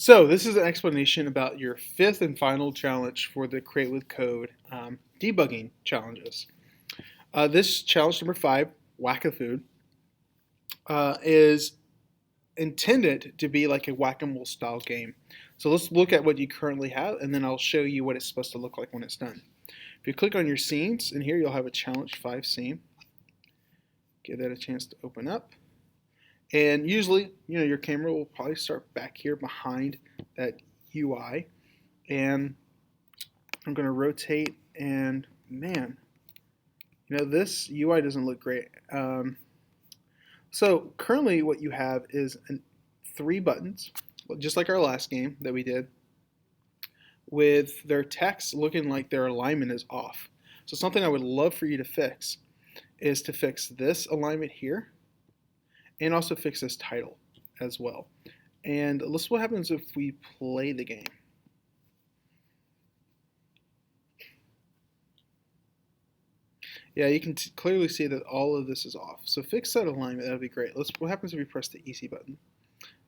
So this is an explanation about your fifth and final challenge for the Create with Code debugging challenges. This challenge number 5, Whack-A-Food, is intended to be like a whack-a-mole style game. So let's look at what you currently have, and then I'll show you what it's supposed to look like when it's done. If you click on your scenes, in here you'll have a challenge 5 scene. Give that a chance to open up. And usually, your camera will probably start back here behind that UI. And I'm going to rotate, and man, this UI doesn't look great. So currently what you have is 3 buttons, just like our last game that we did, with their text looking like their alignment is off. So something I would love for you to fix is to fix this alignment here, and also fix this title as well. And let's see what happens if we play the game. Yeah, you can clearly see that all of this is off. So fix that alignment, that would be great. What happens if we press the easy button?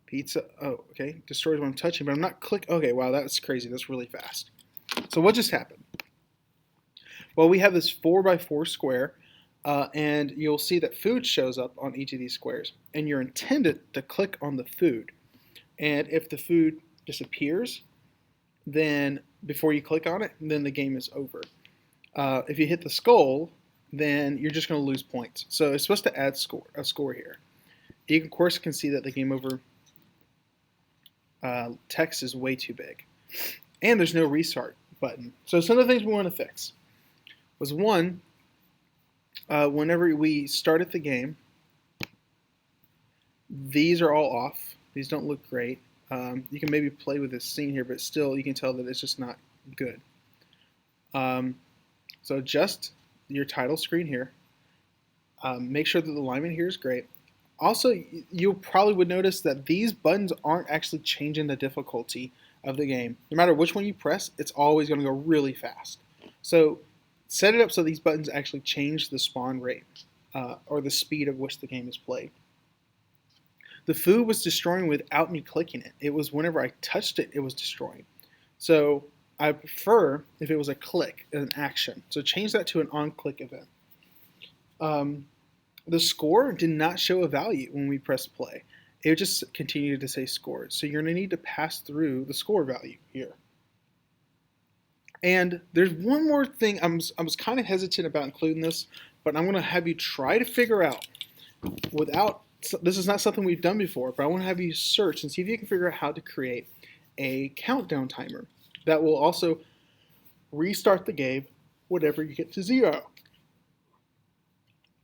Pizza, oh, okay, destroys what I'm touching, but I'm not clicking. Okay, wow, that's crazy, that's really fast. So what just happened? Well, we have this 4x4 square, and you'll see that food shows up on each of these squares, and you're intended to click on the food. And if the food disappears, then before you click on it, then the game is over. If you hit the skull, then you're just going to lose points. So it's supposed to add a score here. You of course can see that the game over text is way too big, and there's no restart button. So some of the things we want to fix was, one, whenever we started the game, these are all off. These don't look great. You can maybe play with this scene here, but still you can tell that it's just not good. So adjust your title screen here. Make sure that the alignment here is great. Also, you probably would notice that these buttons aren't actually changing the difficulty of the game. No matter which one you press, it's always going to go really fast. So set it up so these buttons actually change the spawn rate, or the speed at which the game is played. The food was destroying without me clicking it. It was whenever I touched it, it was destroying. So I prefer if it was a click, an action. So change that to an on-click event. The score did not show a value when we pressed play. It just continued to say scored. So you're going to need to pass through the score value here. And there's one more thing. I was kind of hesitant about including this, but I'm going to have you try to figure out this is not something we've done before, but I want to have you search and see if you can figure out how to create a countdown timer that will also restart the game whenever you get to 0.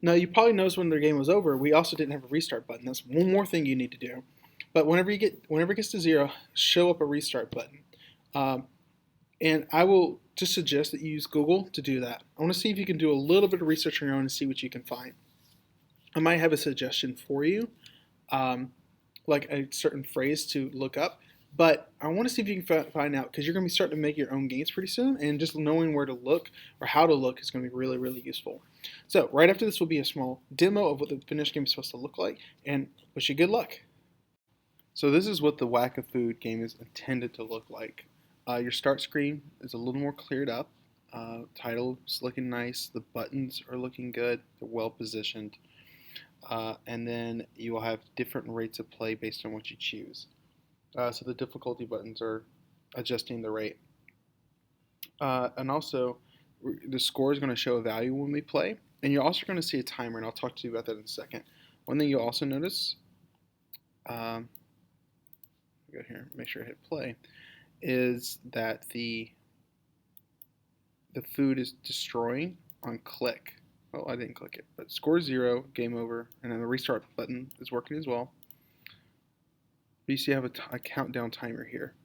Now, you probably noticed when the game was over, we also didn't have a restart button. That's one more thing you need to do. But whenever it gets to 0, show up a restart button. And I will just suggest that you use Google to do that. I want to see if you can do a little bit of research on your own and see what you can find. I might have a suggestion for you, like a certain phrase to look up. But I want to see if you can find out, because you're going to be starting to make your own games pretty soon, and just knowing where to look or how to look is going to be really, really useful. So right after this will be a small demo of what the finished game is supposed to look like, and wish you good luck. So this is what the Whack-A-Food game is intended to look like. Your start screen is a little more cleared up. Title is looking nice. The buttons are looking good. They're well positioned. And then you will have different rates of play based on what you choose. So the difficulty buttons are adjusting the rate. And also, the score is going to show a value when we play. And you're also going to see a timer, and I'll talk to you about that in a second. One thing you'll also notice, go here, make sure I hit play, is that the food is destroying on click. Oh, I didn't click it, but score 0, game over, and then the restart button is working as well. But you see I have a countdown timer here.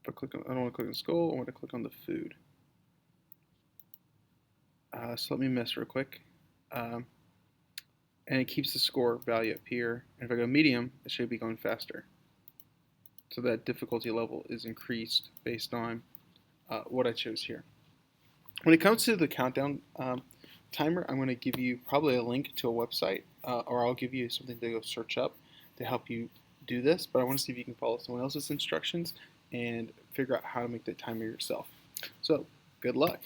If I don't want to click on the skull, I want to click on the food. So let me mess real quick. And it keeps the score value up here. And if I go medium, it should be going faster. So that difficulty level is increased based on what I chose here. When it comes to the countdown timer, I'm going to give you probably a link to a website, or I'll give you something to go search up to help you do this, but I want to see if you can follow someone else's instructions and figure out how to make the timer yourself. So, good luck.